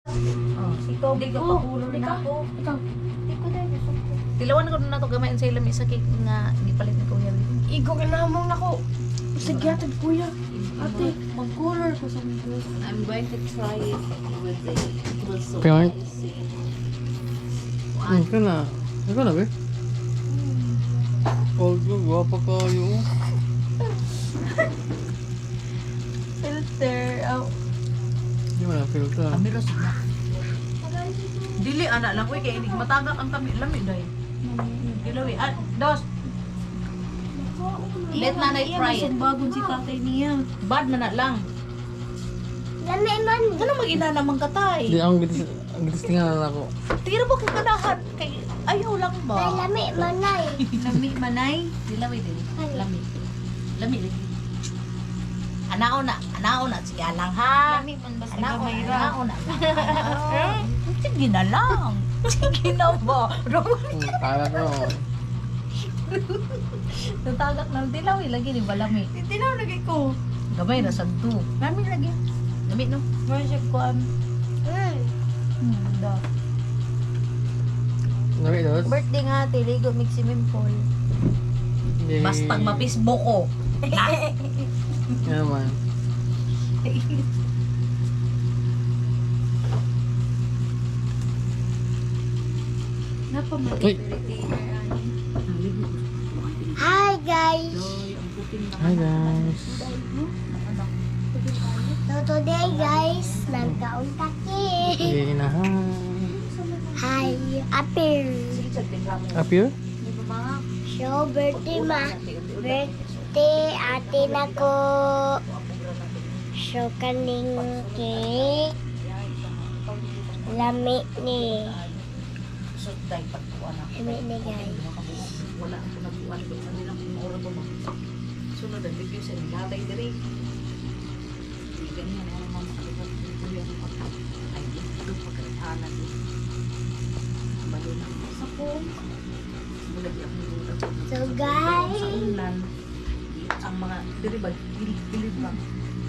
Ikaw, di ka pakulo na ako. Ikaw. Di ko dahil gusto ko. Tilawan ko na ito gamayin sa ilam isa cake nga gipalit ni Kuya. Igo ka namang nako. Sige, atid kuya. Ate, mag-color ko sa video. I'm going to try it with the muscle. Pink. Ika na. Ika na, be? Old ko, gwapa kayo. Filter. Oh. Hindi mo na filter. Amiros na. Dili anak lang ko kay inig matagak ang kami lami dai. Dilawi dos. Let na na try it. Bagon si tatay niya. Bad man na lang. Lami man. Kana magina namang katay. Hindi, ang gitistingan na ako. Tira ba kay kanahan kay ayaw lang Ay, ba? lami manay. Lami manay. Dilawi din. Lami. Lami din. Anao na sige lang ha. Lami man basta Anao gamay ra. na. Sige na lang. Sige na ba? Kala ko. Tutagak ng dilawi lagi ni balami. Tinaw lagi ko. Gamay na santo. Lami lagi. Lami no. Worship ko am. Da. Nabi, dos? Birthday nga ate, ligo maximum pool. Yay. Bastang ma-Facebook ko. Yan naman. Uy! Hi guys. Hi guys! So today guys, nagkaunta ki. Inahan. Hi, appear. Up here? So birthday birthday ate nako. So kaning cake. Lami ni. Lami ni guys. Wala ako nagbuwan ko sa nilang oras mo. Sunod ang review sa nilatay diri. Ganyan ang mga makalipat dito yung pagka. Ay, ito pagkakahanan dito. Balo na sa po. Mulagi ako nito. So Sa guys, ulan, ang mga diri ba gilid ba?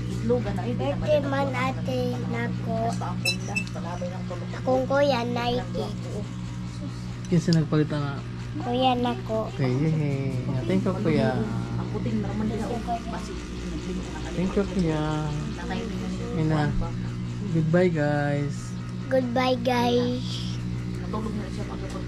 Itlogan na ito. birthday man ate nako. Basta ang punda, palabay ng tulog. Akong kuya Nike. Kinsa nagpalitan na. Kuya nako. Okay, yay! Thank you, kuya. Ang puting naman din ako. Basi, Thank you, kuya. nanay Ina. Goodbye, guys. Goodbye guys. Natulog na siya pagkakot